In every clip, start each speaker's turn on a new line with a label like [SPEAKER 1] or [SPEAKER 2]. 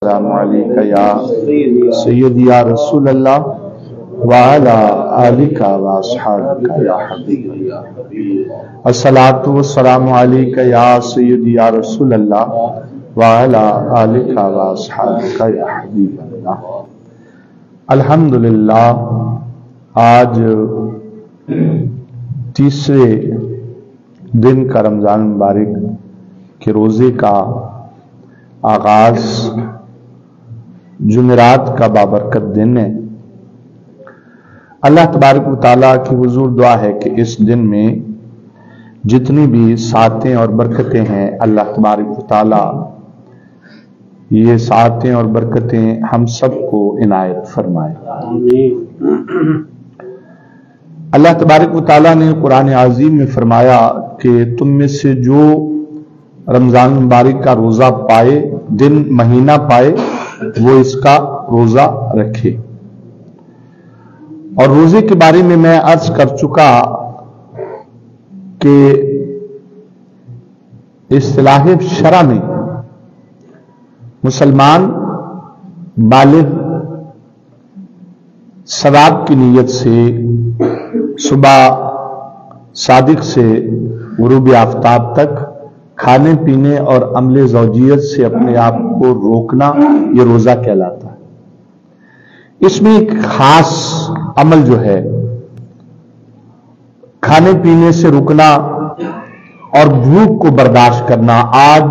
[SPEAKER 1] السلام علیکہ یا سیدی یا رسول اللہ وعلا آلکہ واصحابکہ یا حبیب الصلاۃ والسلام علیکہ یا سیدی یا رسول اللہ وعلا آلکہ واصحابکہ یا حبیب اللہ۔ الحمدللہ آج تیسرے دن کا رمضان مبارک کے روزے کا آغاز جمعرات کا بابرکت دن ہے۔ اللہ تبارک و تعالیٰ کی حضور دعا ہے کہ اس دن میں جتنی بھی ساعتیں اور برکتیں ہیں اللہ تبارک و تعالیٰ یہ ساعتیں اور برکتیں ہم سب کو عنایت فرمائے۔ اللہ تبارک و تعالیٰ نے قرآن عظیم میں فرمایا کہ تم میں سے جو رمضان مبارک کا روزہ پائے، دن مہینہ پائے، وہ اس کا روزہ رکھے۔ اور روزے کے بارے میں عرض کر چکا کہ اصطلاح شرع میں مسلمان بالغ ثواب کی نیت سے صبح صادق سے غروب آفتاب تک کھانے پینے اور عمل زوجیت سے اپنے آپ کو روکنا یہ روزہ کہلاتا ہے۔ اس میں ایک خاص عمل جو ہے کھانے پینے سے رکنا اور بھوک کو برداشت کرنا، آج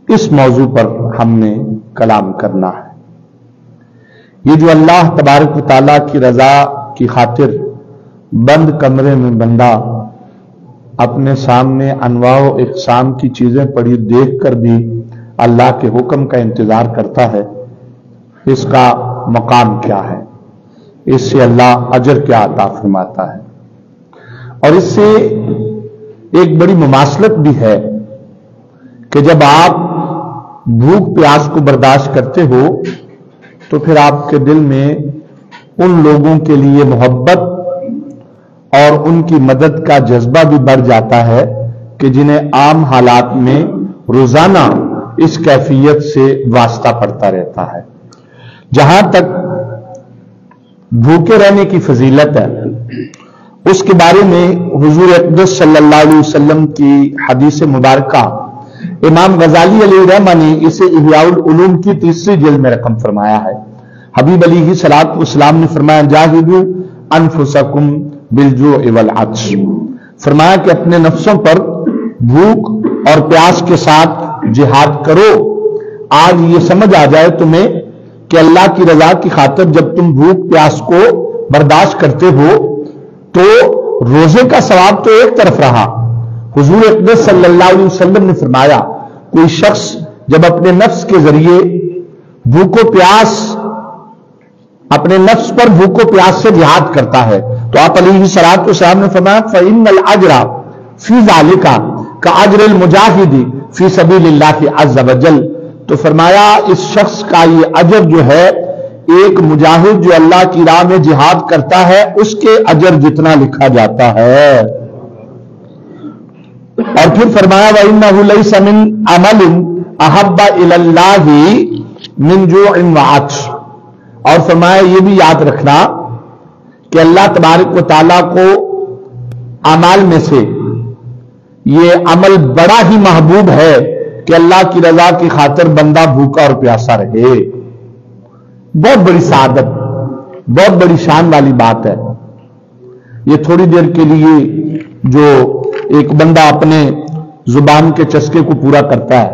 [SPEAKER 1] اس موضوع پر ہم نے کلام کرنا ہے۔ یہ جو اللہ تبارک و تعالیٰ کی رضا کی خاطر بند کمرے میں بندہ اپنے سامنے انواع و اقسام کی چیزیں پڑی دیکھ کر بھی اللہ کے حکم کا انتظار کرتا ہے، اس کا مقام کیا ہے، اس سے اللہ اجر کیا عطا فرماتا ہے۔ اور اس سے ایک بڑی مماثلت بھی ہے کہ جب آپ بھوک پیاس کو برداشت کرتے ہو تو پھر آپ کے دل میں ان لوگوں کے لیے محبت اور ان کی مدد کا جذبہ بھی بڑھ جاتا ہے کہ جنہیں عام حالات میں روزانہ اس کیفیت سے واسطہ پڑتا رہتا ہے۔ جہاں تک بھوکے رہنے کی فضیلت ہے، اس کے بارے میں حضور اقدس صلی اللہ علیہ وسلم کی حدیث مبارکہ امام غزالی علیہ الرحمہ نے اسے احیاء العلوم کی 3 جلد میں رقم فرمایا ہے۔ حبیب علیہ الصلوۃ والسلام نے فرمایا جاہدوا انفسکم بالجوع والعطش، فرمایا کہ اپنے نفسوں پر بھوک اور پیاس کے ساتھ جہاد کرو۔ آج یہ سمجھ آ جائے تمہیں کہ اللہ کی رضا کی خاطر جب تم بھوک پیاس کو برداشت کرتے ہو تو روزے کا ثواب تو ایک طرف رہا، حضور اقدس صلی اللہ علیہ وسلم نے فرمایا کوئی شخص جب اپنے نفس کے ذریعے بھوک و پیاس اپنے نفس پر بھوک و پیاس سے جہاد کرتا ہے تو آپ علیہ الصلوۃ والسلام نے فرمایا فإن الأجر فی ذلک کأجر المجاہد فی سبیل اللہ عز وجل، تو فرمایا اس شخص کا یہ اجر جو ہے ایک مجاہد جو اللہ کی راہ میں جہاد کرتا ہے اس کے اجر جتنا لکھا جاتا ہے۔ اور پھر فرمایا وَإِنَّهُ لَيْسَ مِنْ عَمَلٍ أَحَبَّ إِلَى اللَّهِ مِنْ جُوعٍ وَعَطْشٍ، اور فرمایا یہ بھی یاد رکھنا کہ اللہ تبارک و تعالیٰ کو اعمال میں سے یہ عمل بڑا ہی محبوب ہے کہ اللہ کی رضا کی خاطر بندہ بھوکا اور پیاسا رہے۔ بہت بڑی سعادت، بہت بڑی شان والی بات ہے۔ یہ تھوڑی دیر کے لیے جو ایک بندہ اپنے زبان کے چسکے کو پورا کرتا ہے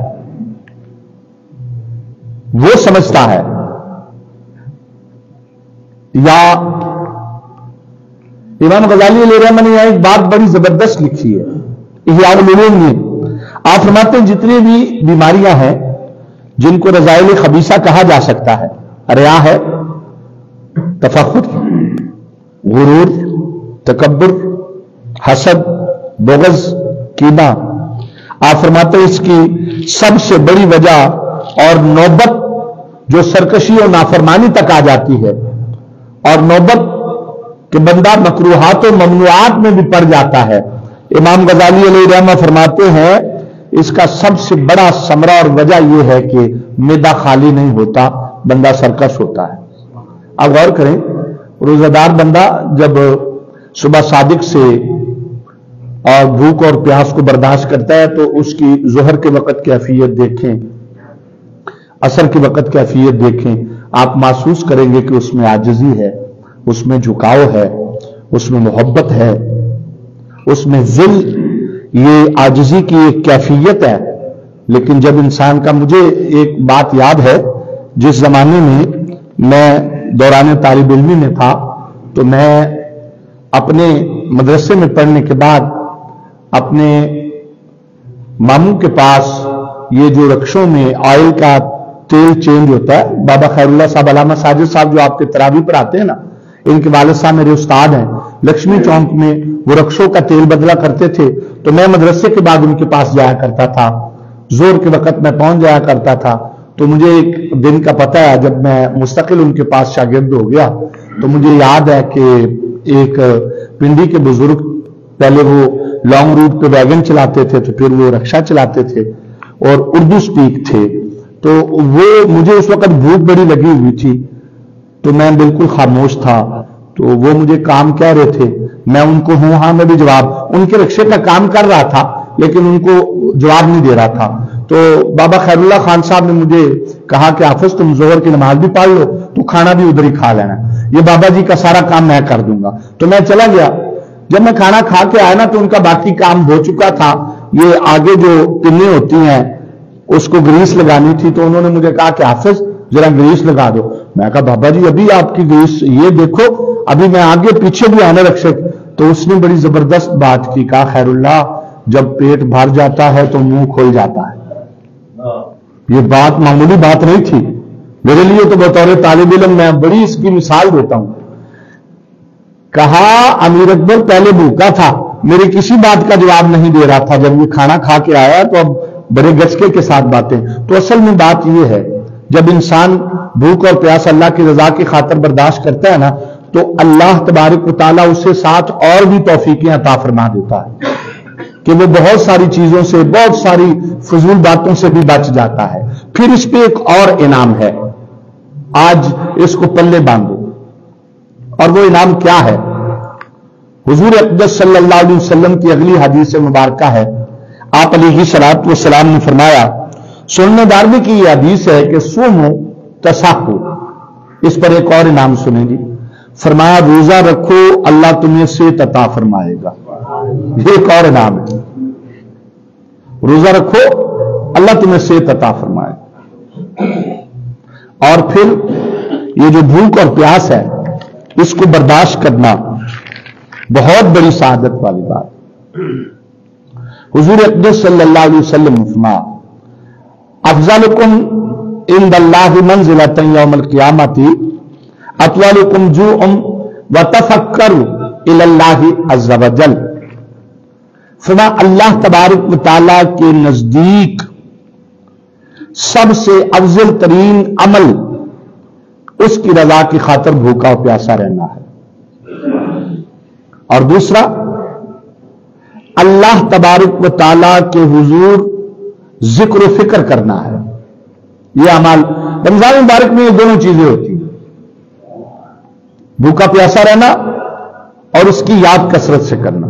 [SPEAKER 1] وہ سمجھتا ہے، یا امام غزالی علیہ الرحمہ نے ایک بات بڑی زبردست لکھی ہے احیاء العلوم میں، آپ فرماتے ہیں جتنی بھی بیماریاں ہیں جن کو رذائل خبیثہ کہا جا سکتا ہے، ریا ہے، تفخر، غرور، تکبر، حسد، بغض، کینہ، آپ فرماتے ہیں اس کی سب سے بڑی وجہ اور نوبت جو سرکشی اور نافرمانی تک آ جاتی ہے، اور نوبت کہ بندہ مکروہات و ممنوعات میں بھی پڑ جاتا ہے۔ امام غزالی علیہ الرحمہ فرماتے ہیں اس کا سب سے بڑا ثمرہ اور وجہ یہ ہے کہ معدہ خالی نہیں ہوتا، بندہ سرکش ہوتا ہے۔ آپ غور کریں، روزہ دار بندہ جب صبح صادق سے اور بھوک اور پیاس کو برداشت کرتا ہے تو اس کی ظہر کے وقت کیفیت دیکھیں، عصر کے وقت کیفیت دیکھیں، آپ محسوس کریں گے کہ اس میں عاجزی ہے، اس میں جھکاؤ ہے، اس میں محبت ہے، اس میں ذل، یہ عاجزی کی ایک کیفیت ہے۔ لیکن جب انسان کا، مجھے ایک بات یاد ہے، جس زمانے میں دوران طالب علمی میں تھا تو میں اپنے مدرسے میں پڑھنے کے بعد اپنے ماموں کے پاس یہ جو رکشوں میں آئل کا تیل چینج ہوتا ہے، بابا خیر اللہ صاحب، علامہ ساجد صاحب جو آپ کے تراویح پر آتے ہیں نا، ان کے والد صاحب میرے استاد ہیں، لکشمی چوک میں وہ رکشوں کا تیل بدلا کرتے تھے، تو میں مدرسے کے بعد ان کے پاس جایا کرتا تھا، زور کے وقت میں پہنچ جایا کرتا تھا۔ تو مجھے ایک دن کا پتہ ہے، جب میں مستقل ان کے پاس شاگرد ہو گیا تو مجھے یاد ہے کہ ایک پنڈی کے بزرگ پہلے وہ لانگ روٹ پہ ویگن چلاتے تھے، تو پھر وہ رکشا چلاتے تھے اور اردو سپیک تھے، تو وہ مجھے اس وقت بھوک بڑی لگی ہوئی تھی تو میں بالکل خاموش تھا، تو وہ مجھے کام کہہ رہے تھے، میں ان کو ہوں ہاں میں بھی جواب، ان کے رکشے کا کام کر رہا تھا لیکن ان کو جواب نہیں دے رہا تھا۔ تو بابا خیر اللہ خان صاحب نے مجھے کہا کہ حافظ تم ظہر کی نماز بھی پڑھ لو تو کھانا بھی ادھر ہی کھا لینا، یہ بابا جی کا سارا کام میں کر دوں گا۔ تو میں چلا گیا، جب میں کھانا کھا کے آیا نا تو ان کا باقی کام ہو چکا تھا، یہ آگے جو پنیں ہوتی ہیں اس کو گریس لگانی تھی، تو انہوں نے مجھے کہا کہ حافظ ذرا گریس لگا دو۔ میں کہا بابا جی ابھی آپ کی گریس، یہ دیکھو ابھی میں آگے پیچھے بھی آنے رکشے، تو اس نے بڑی زبردست بات کی، کہا خیر اللہ جب پیٹ بھر جاتا ہے تو منہ کھل جاتا ہے۔ یہ بات معمولی بات نہیں تھی میرے لیے، تو بطور طالب علم میں بڑی اس کی مثال دیتا ہوں۔ کہا امیر اکبر پہلے بھوکا تھا، میری کسی بات کا جواب نہیں دے رہا تھا، جب یہ کھانا کھا کے آیا تو اب بڑے گچکے کے ساتھ باتیں۔ تو اصل میں بات یہ ہے، جب انسان بھوک اور پیاس اللہ کی رضا کی خاطر برداشت کرتا ہے نا، تو اللہ تبارک و تعالیٰ اسے ساتھ اور بھی توفیقیں عطا فرما دیتا ہے کہ وہ بہت ساری چیزوں سے، بہت ساری فضول باتوں سے بھی بچ جاتا ہے۔ پھر اس پہ ایک اور انعام ہے، آج اس کو پلے باندھو، اور وہ انعام کیا ہے؟ حضور اقدس صلی اللہ علیہ وسلم کی اگلی حدیث مبارکہ ہے، آپ علیہ الصلوۃ والسلام نے فرمایا، سنن دارمی کی یہ حدیث ہے کہ سومو تصاحو، اس پر ایک اور انعام سنیں گی، فرمایا روزہ رکھو اللہ تمہیں صحت عطا فرمائے گا، یہ ایک اور انعام ہے، روزہ رکھو اللہ تمہیں صحت عطا فرمائے گا۔ اور پھر یہ جو بھوک اور پیاس ہے اس کو برداشت کرنا بہت بڑی سعادت والی بات۔ حضور اقدس صلی اللہ علیہ وسلم نے فرمایا افضلکم عند اللہ منزلۃ یوم القیامۃ اطولکم جوعا وتفکروا الی اللہ عز وجل، فرمایا اللہ تبارک و تعالیٰ کے نزدیک سب سے افضل ترین عمل اس کی رضا کی خاطر بھوکا و پیاسا رہنا ہے، اور دوسرا اللہ تبارک و تعالیٰ کے حضور ذکر و فکر کرنا ہے۔ یہ اعمال رمضان مبارک میں یہ دونوں چیزیں ہوتی ہیں، بھوکا پیاسا رہنا اور اس کی یاد کثرت سے کرنا۔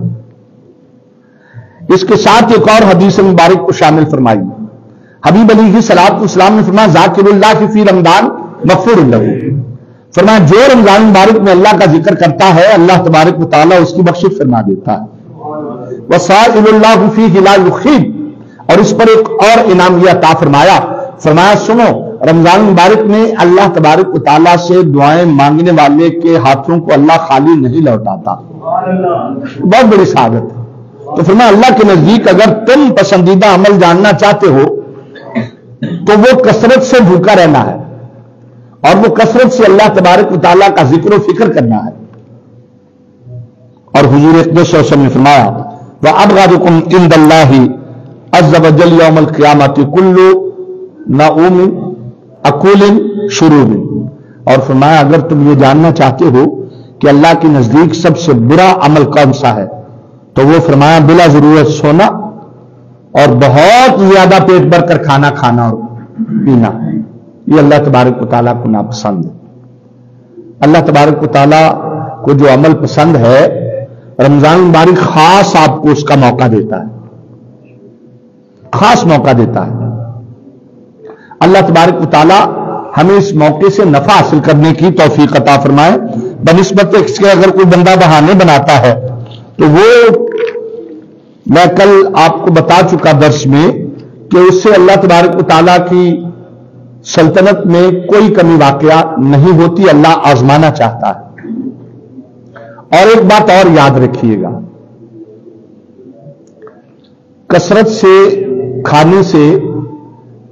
[SPEAKER 1] اس کے ساتھ ایک اور حدیث مبارک کو شامل فرمائی، حبیب علیہ الصلوۃ والسلام نے فرمایا ذاکر اللہ فی رمضان مغفور لہ، فرمایا جو رمضان مبارک میں اللہ کا ذکر کرتا ہے اللہ تبارک و تعالیٰ اس کی بخشش فرما دیتا ہے۔ وصائل اللہ فیہ لا یخیب، اور اس پر ایک اور انعام یہ عطا فرمایا، فرمایا سنو رمضان مبارک میں اللہ تبارک و تعالیٰ سے دعائیں مانگنے والے کے ہاتھوں کو اللہ خالی نہیں لوٹاتا، بہت بڑی سعادت۔ تو فرمایا اللہ کے نزدیک اگر تم پسندیدہ عمل جاننا چاہتے ہو تو وہ کثرت سے بھوکا رہنا ہے، اور وہ کثرت سے اللہ تبارک و تعالیٰ کا ذکر و فکر کرنا ہے۔ اور حضور اقدس صلی اللہ علیہ وسلم نے فرمایا وَأَبْغَضُكُمْ عِنْدَ اللَّهِ عَزَّ وَجَلَّ يَوْمَ الْقِيَامَةِ كُلُّ نَعُومٍ أَكُولٍ شُرُوبٍ، اور فرمایا اگر تم یہ جاننا چاہتے ہو کہ اللہ کے نزدیک سب سے برا عمل کون سا ہے تو وہ فرمایا بلا ضرورت سونا اور بہت زیادہ پیٹ بھر کر کھانا کھانا اور پینا، یہ اللہ تبارک و تعالیٰ کو ناپسند ہے۔ اللہ تبارک و تعالیٰ کو جو عمل پسند ہے، رمضان مبارک خاص آپ کو اس کا موقع دیتا ہے، خاص موقع دیتا ہے۔ اللہ تبارک و تعالیٰ ہمیں اس موقع سے نفع حاصل کرنے کی توفیق عطا فرمائے۔ بنسبت اس کے اگر کوئی بندہ بہانے بناتا ہے تو وہ، میں کل آپ کو بتا چکا درس میں کہ اس سے اللہ تبارک و تعالیٰ کی سلطنت میں کوئی کمی واقعہ نہیں ہوتی، اللہ آزمانا چاہتا ہے۔ اور ایک بات اور یاد رکھیے گا، کثرت سے کھانے سے،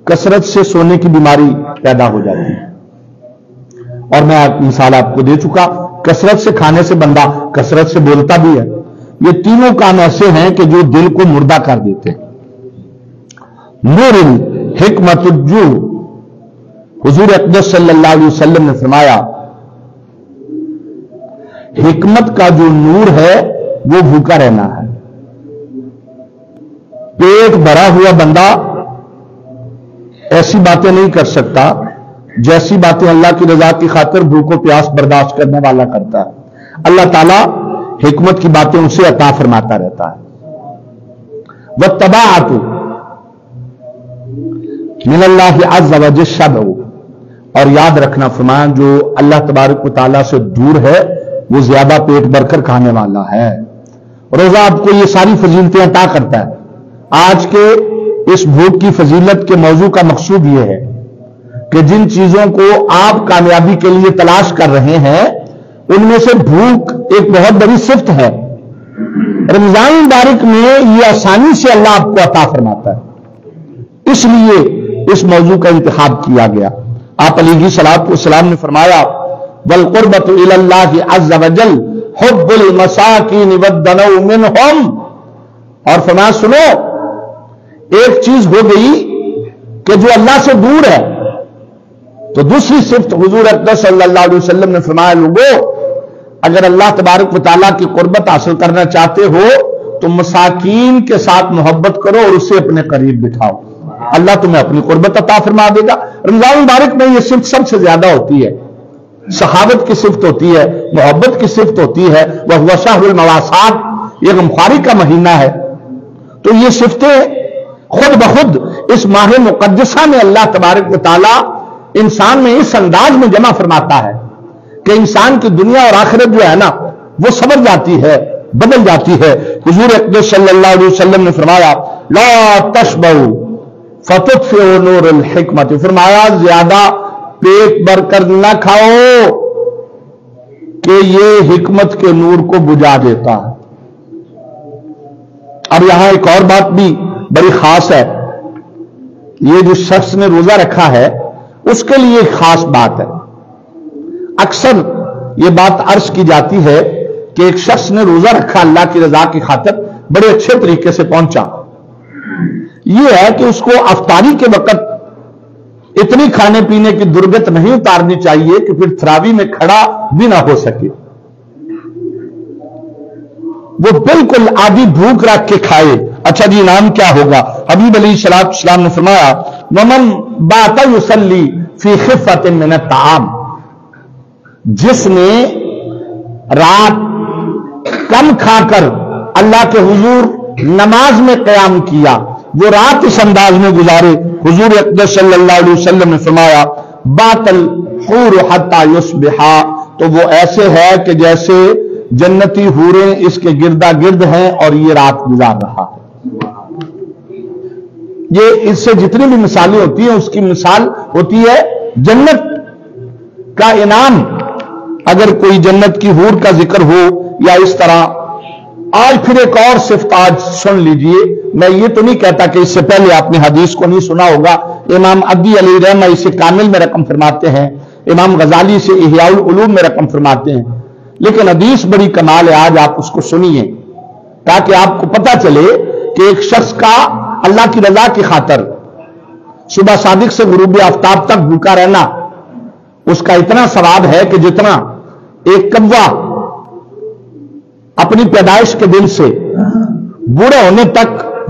[SPEAKER 1] کثرت سے سونے کی بیماری پیدا ہو جاتی ہے، اور میں مثال آپ کو دے چکا، کثرت سے کھانے سے بندہ کثرت سے بولتا بھی ہے۔ یہ تینوں کام ایسے ہیں کہ جو دل کو مردہ کر دیتے ہیں۔ نور الحکمت الجو، حضور اقدس صلی اللہ علیہ وسلم نے فرمایا حکمت کا جو نور ہے وہ بھوکا رہنا ہے۔ پیٹ بھرا ہوا بندہ ایسی باتیں نہیں کر سکتا جیسی باتیں اللہ کی رضا کی خاطر بھوک و پیاس برداشت کرنے والا کرتا ہے۔ اللہ تعالیٰ حکمت کی باتیں اسے عطا فرماتا رہتا ہے۔ واتباعت من اللہ عز وجل شبع، اور یاد رکھنا فرمایا جو اللہ تبارک و تعالیٰ سے دور ہے وہ زیادہ پیٹ بھر کر کھانے والا ہے۔ روزہ آپ کو یہ ساری فضیلتیں عطا کرتا ہے۔ آج کے اس بھوک کی فضیلت کے موضوع کا مقصود یہ ہے کہ جن چیزوں کو آپ کامیابی کے لیے تلاش کر رہے ہیں ان میں سے بھوک ایک بہت بڑی صفت ہے۔ رمضان مبارک میں یہ آسانی سے اللہ آپ کو عطا فرماتا ہے، اس لیے اس موضوع کا انتخاب کیا گیا۔ آپ علیہ الصلوۃ والسلام نے فرمایا والقربۃ الی اللہ عز وجل حب المساکین والدنو منہم، اور فرمایا سنو، ایک چیز ہو گئی کہ جو اللہ سے دور ہے، تو دوسری صفت حضور اقدس صلی اللہ علیہ وسلم نے فرمایا لوگو اگر اللہ تبارک و تعالیٰ کی قربت حاصل کرنا چاہتے ہو تو مساکین کے ساتھ محبت کرو اور اسے اپنے قریب بٹھاؤ، اللہ تمہیں اپنی قربت عطا فرما دے گا۔ رمضان مبارک میں یہ صفت سب سے زیادہ ہوتی ہے، صحابت کی صفت ہوتی ہے، محبت کی صفت ہوتی ہے، وہ شہر المواسات، یہ غمخواری کا مہینہ ہے۔ تو یہ صفتیں خود بخود اس ماہ مقدسہ میں اللہ تبارک و تعالیٰ انسان میں اس انداز میں جمع فرماتا ہے کہ انسان کی دنیا اور آخرت جو ہے نا وہ سبر جاتی ہے، بدل جاتی ہے۔ حضور اقدس صلی اللہ علیہ وسلم نے فرمایا لا تشبعوا فتطفئوا نور الحکمت، فرمایا زیادہ پیٹ بھر کر نہ کھاؤ کہ یہ حکمت کے نور کو بجھا دیتا ہے۔ اب یہاں ایک اور بات بھی بڑی خاص ہے، یہ جو شخص نے روزہ رکھا ہے اس کے لیے ایک خاص بات ہے۔ اکثر یہ بات عرض کی جاتی ہے کہ ایک شخص نے روزہ رکھا اللہ کی رضا کی خاطر، بڑے اچھے طریقے سے پہنچا، یہ ہے کہ اس کو افطاری کے وقت اتنی کھانے پینے کی درگت نہیں اتارنی چاہیے کہ پھر تراویح میں کھڑا بھی نہ ہو سکے، وہ بالکل آدھی بھوک رکھ کے کھائے۔ اچھا جی انعام کیا ہوگا؟ حبیب علیہ الصلوۃ والسلام نے فرمایا ومن بات یصلی فی خفۃ من الطعام، جس نے رات کم کھا کر اللہ کے حضور نماز میں قیام کیا، وہ رات اس انداز میں گزارے، حضور اقدس صلی اللہ علیہ وسلم نے فرمایا بات الحور حتی یصبحا، تو وہ ایسے ہے کہ جیسے جنتی حوریں اس کے گردا گرد ہیں اور یہ رات گزار رہا ہے۔ یہ اس سے جتنی بھی مثالیں ہوتی ہیں اس کی مثال ہوتی ہے جنت کا انعام۔ اگر کوئی جنت کی حور کا ذکر ہو یا اس طرح، آج پھر ایک اور صفت آج سن لیجئے، میں یہ تو نہیں کہتا کہ اس سے پہلے آپ نے حدیث کو نہیں سنا ہوگا، امام عدی علیہ رحمہ اسے کامل میں رقم فرماتے ہیں، امام غزالی سے احیاء العلوم میں رقم فرماتے ہیں، لیکن حدیث بڑی کمال ہے، آج آپ اس کو سنیے تاکہ آپ کو پتہ چلے کہ ایک شخص کا اللہ کی رضا کی خاطر صبح صادق سے غروب آفتاب تک بھوکا رہنا، اس کا اتنا ثواب ہے کہ جتنا ایک کوا اپنی پیدائش کے دن سے بوڑھے ہونے تک